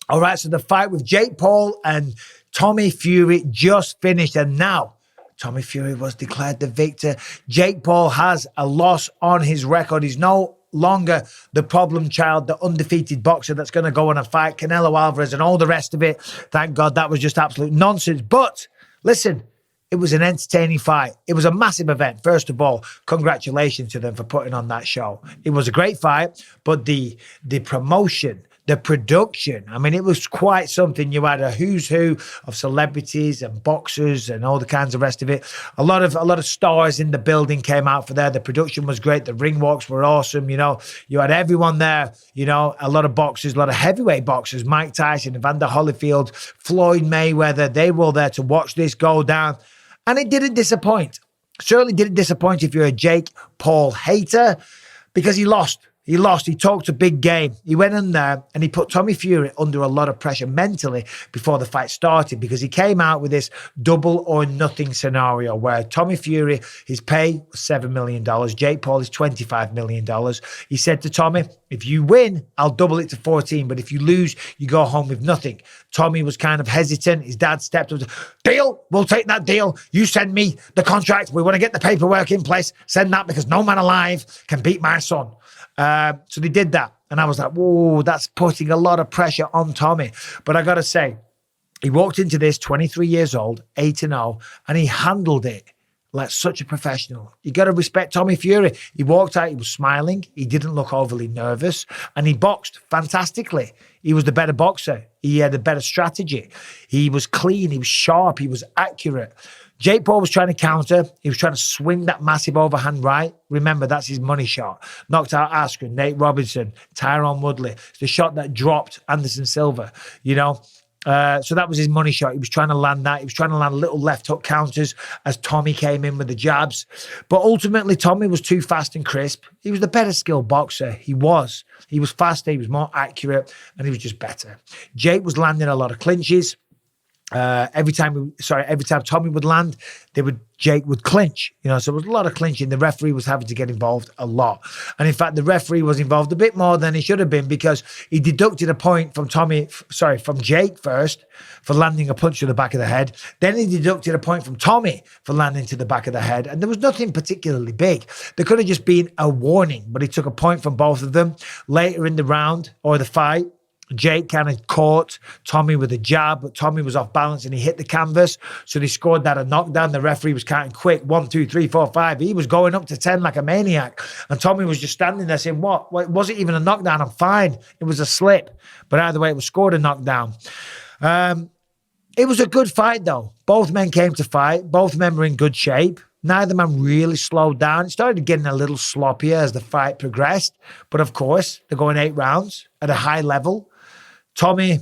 All right, so the fight with Jake Paul and Tommy Fury just finished, and now Tommy Fury was declared the victor. Jake Paul has a loss on his record. He's no longer the problem child, the undefeated boxer that's going to go on and fight Canelo Alvarez and all the rest of it. Thank God, that was just absolute nonsense. But listen, it was an entertaining fight. It was a massive event. First of all, congratulations to them for putting on that show. It was a great fight, but the promotion, the production, I mean, it was quite something. You had a who's who of celebrities and boxers and all the kinds of rest of it. A lot of stars in the building came out for there. The production was great. The ring walks were awesome. You know, you had everyone there, you know, a lot of boxers, a lot of heavyweight boxers, Mike Tyson, Evander Holyfield, Floyd Mayweather. They were all there to watch this go down. And it didn't disappoint. Certainly didn't disappoint if you're a Jake Paul hater, because he lost. He lost. He talked a big game. He went in there and he put Tommy Fury under a lot of pressure mentally before the fight started, because he came out with this double or nothing scenario where Tommy Fury, his pay was $7 million. Jake Paul is $25 million. He said to Tommy, if you win, I'll double it to 14. But if you lose, you go home with nothing. Tommy was kind of hesitant. His dad stepped up. Deal. We'll take that deal. You send me the contract. We want to get the paperwork in place. Send that, because no man alive can beat my son. So they did that. And I was like, whoa, that's putting a lot of pressure on Tommy. But I got to say, he walked into this 23 years old, 8-0, and he handled it like such a professional. You got to respect Tommy Fury. He walked out, he was smiling. He didn't look overly nervous, and he boxed fantastically. He was the better boxer. He had a better strategy. He was clean. He was sharp. He was accurate. Jake Paul was trying to counter. He was trying to swing that massive overhand right. Remember, that's his money shot. Knocked out Askren, Nate Robinson, Tyron Woodley. It's the shot that dropped Anderson Silva, you know. So that was his money shot. He was trying to land that. He was trying to land little left hook counters as Tommy came in with the jabs. But ultimately, Tommy was too fast and crisp. He was the better skilled boxer. He was. He was faster. He was more accurate. And he was just better. Jake was landing a lot of clinches. Every time Tommy would land, Jake would clinch, you know, so there was a lot of clinching. The referee was having to get involved a lot. And in fact, the referee was involved a bit more than he should have been, because he deducted a point from Jake first for landing a punch to the back of the head. Then he deducted a point from Tommy for landing to the back of the head. And there was nothing particularly big. There could have just been a warning, but he took a point from both of them. Later in the round or the fight, Jake kind of caught Tommy with a jab, but Tommy was off balance and he hit the canvas. So they scored that a knockdown. The referee was counting quick. 1, 2, 3, 4, 5. He was going up to 10 like a maniac. And Tommy was just standing there saying, what? Well, it wasn't even a knockdown. I'm fine. It was a slip. But either way, it was scored a knockdown. It was a good fight, though. Both men came to fight. Both men were in good shape. Neither man really slowed down. It started getting a little sloppier as the fight progressed. But of course, they're going 8 rounds at a high level. Tommy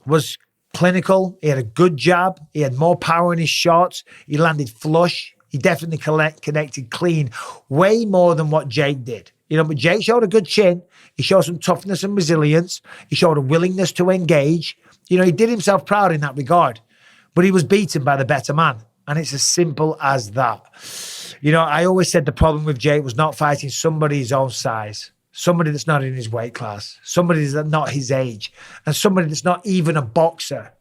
was clinical. He had a good jab. He had more power in his shots. He landed flush. He definitely connected clean, way more than what Jake did. You know, but Jake showed a good chin. He showed some toughness and resilience. He showed a willingness to engage. You know, he did himself proud in that regard. But he was beaten by the better man. And it's as simple as that. You know, I always said the problem with Jake was not fighting somebody his own size. Somebody that's not in his weight class, somebody that's not his age, and somebody that's not even a boxer.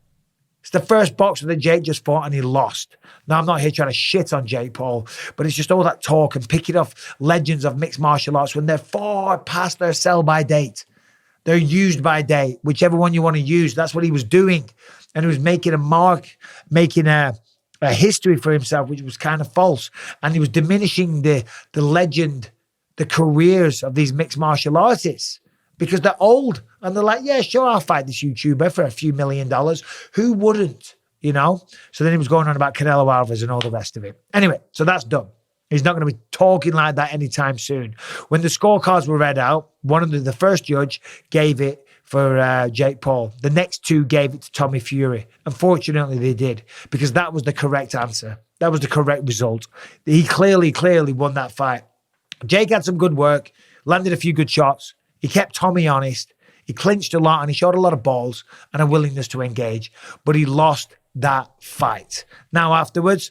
It's the first boxer that Jake just fought and he lost. Now, I'm not here trying to shit on Jake Paul, but it's just all that talk and picking off legends of mixed martial arts when they're far past their sell-by date. They're used by date, whichever one you want to use. That's what he was doing. And he was making a mark, making a history for himself, which was kind of false. And he was diminishing the legend, the careers of these mixed martial artists, because they're old and they're like, yeah, sure, I'll fight this YouTuber for a few $1 million. Who wouldn't, you know? So then he was going on about Canelo Alvarez and all the rest of it. Anyway, so that's done. He's not going to be talking like that anytime soon. When the scorecards were read out, the first judge gave it for Jake Paul. The next 2 gave it to Tommy Fury. Unfortunately, they did, because that was the correct answer. That was the correct result. He clearly won that fight. Jake had some good work, landed a few good shots. He kept Tommy honest. He clinched a lot and he showed a lot of balls and a willingness to engage, but he lost that fight. Now, afterwards,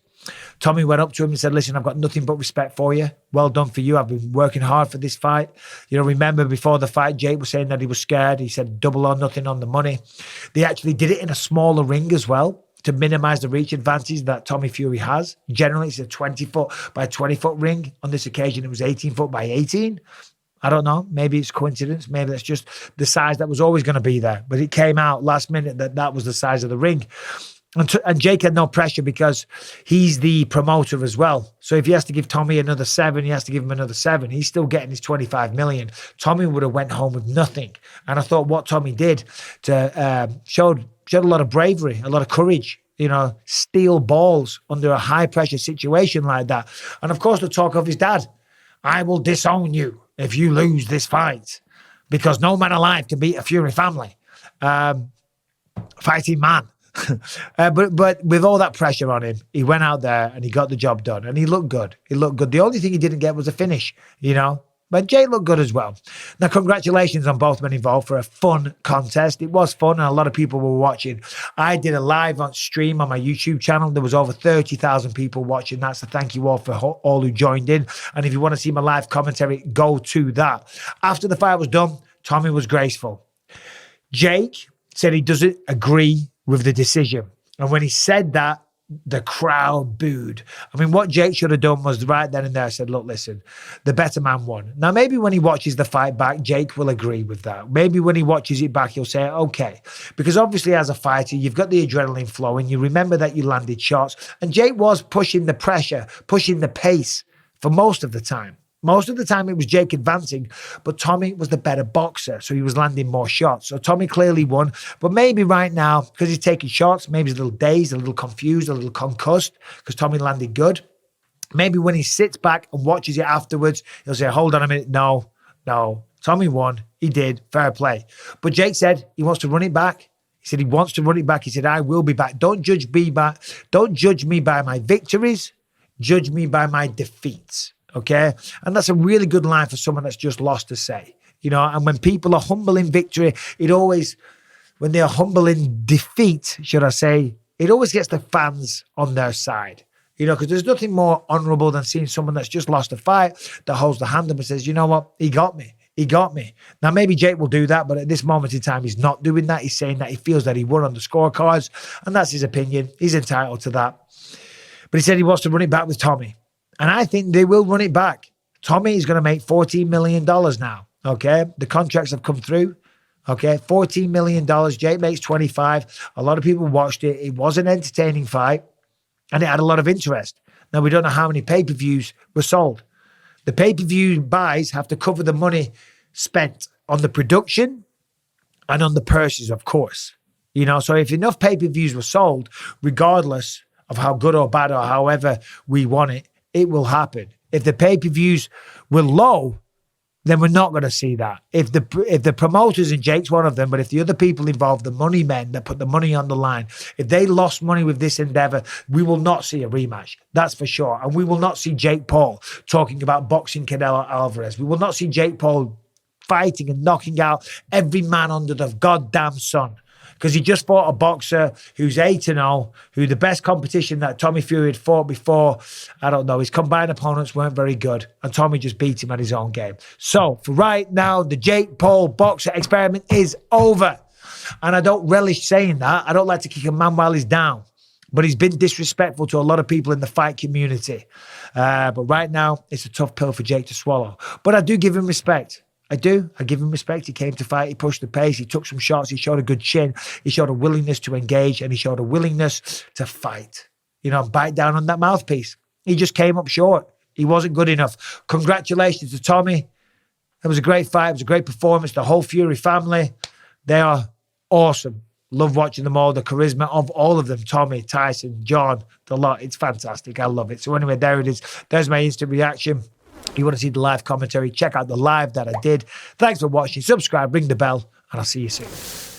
Tommy went up to him and said, listen, I've got nothing but respect for you. Well done for you. I've been working hard for this fight. You know, remember before the fight, Jake was saying that he was scared. He said double or nothing on the money. They actually did it in a smaller ring as well to minimize the reach advantage that Tommy Fury has. Generally, it's a 20-foot by 20-foot ring. On this occasion, it was 18-foot by 18. I don't know. Maybe it's coincidence. Maybe that's just the size that was always going to be there. But it came out last minute that that was the size of the ring. And Jake had no pressure because he's the promoter as well. So if he has to give Tommy another 7, he has to give him another 7. He's still getting his 25 million. Tommy would have went home with nothing. And I thought what Tommy did showed a lot of bravery, a lot of courage. You know, steel balls under a high pressure situation like that. And of course, the talk of his dad. I will disown you if you lose this fight, because no man alive can beat a Fury family. Fighting man. But with all that pressure on him, he went out there and he got the job done and he looked good. He looked good. The only thing he didn't get was a finish, you know. But Jay looked good as well. Now, congratulations on both men involved for a fun contest. It was fun and a lot of people were watching. I did a live on stream on my YouTube channel. There was over 30,000 people watching. That's a thank you all for all who joined in. And if you want to see my live commentary, go to that. After the fight was done, Tommy was graceful. Jake said he doesn't agree with the decision. And when he said that, the crowd booed. I mean, what Jake should have done was right then and there said, look, listen, the better man won. Now, maybe when he watches the fight back, Jake will agree with that. Maybe when he watches it back, he'll say, okay. Because obviously as a fighter, you've got the adrenaline flowing. You remember that you landed shots. And Jake was pushing the pressure, pushing the pace for most of the time. Most of the time it was Jake advancing, but Tommy was the better boxer, so he was landing more shots. So Tommy clearly won, but maybe right now, because he's taking shots, maybe he's a little dazed, a little confused, a little concussed, because Tommy landed good. Maybe when he sits back and watches it afterwards, he'll say, hold on a minute, no, Tommy won, he did, fair play. But Jake said he wants to run it back. He said he wants to run it back. He said, I will be back. Don't judge me by my victories, judge me by my defeats. Okay. And that's a really good line for someone that's just lost to say, you know, and when people are humble in victory, when they are humble in defeat, should I say, it always gets the fans on their side, you know, because there's nothing more honorable than seeing someone that's just lost a fight that holds the hand up and says, you know what, he got me. He got me. Now, maybe Jake will do that, but at this moment in time, he's not doing that. He's saying that he feels that he won on the scorecards, and that's his opinion. He's entitled to that. But he said he wants to run it back with Tommy. And I think they will run it back. Tommy is going to make $14 million now, okay? The contracts have come through, okay? $14 million. Jake makes 25. A lot of people watched it. It was an entertaining fight, and it had a lot of interest. Now, we don't know how many pay-per-views were sold. The pay-per-view buys have to cover the money spent on the production and on the purses, of course. You know, so if enough pay-per-views were sold, regardless of how good or bad or however we want it, it will happen. If the pay-per-views were low, then we're not going to see that. If the promoters, and Jake's one of them, but if the other people involved, the money men that put the money on the line, if they lost money with this endeavor, we will not see a rematch. That's for sure. And we will not see Jake Paul talking about boxing Canelo Alvarez. We will not see Jake Paul fighting and knocking out every man under the goddamn sun. Because he just fought a boxer who's 8-0, who the best competition that Tommy Fury had fought before, I don't know, his combined opponents weren't very good, and Tommy just beat him at his own game. So, for right now, the Jake Paul boxer experiment is over. And I don't relish saying that. I don't like to kick a man while he's down. But he's been disrespectful to a lot of people in the fight community. But right now, it's a tough pill for Jake to swallow. But I do give him respect. I do. I give him respect. He came to fight. He pushed the pace. He took some shots. He showed a good chin. He showed a willingness to engage, and he showed a willingness to fight. You know, bite down on that mouthpiece. He just came up short. He wasn't good enough. Congratulations to Tommy. It was a great fight. It was a great performance. The whole Fury family, they are awesome. Love watching them all. The charisma of all of them. Tommy, Tyson, John, the lot. It's fantastic. I love it. So anyway, there it is. There's my instant reaction. If you want to see the live commentary, check out the live that I did. Thanks for watching. Subscribe, ring the bell, and I'll see you soon.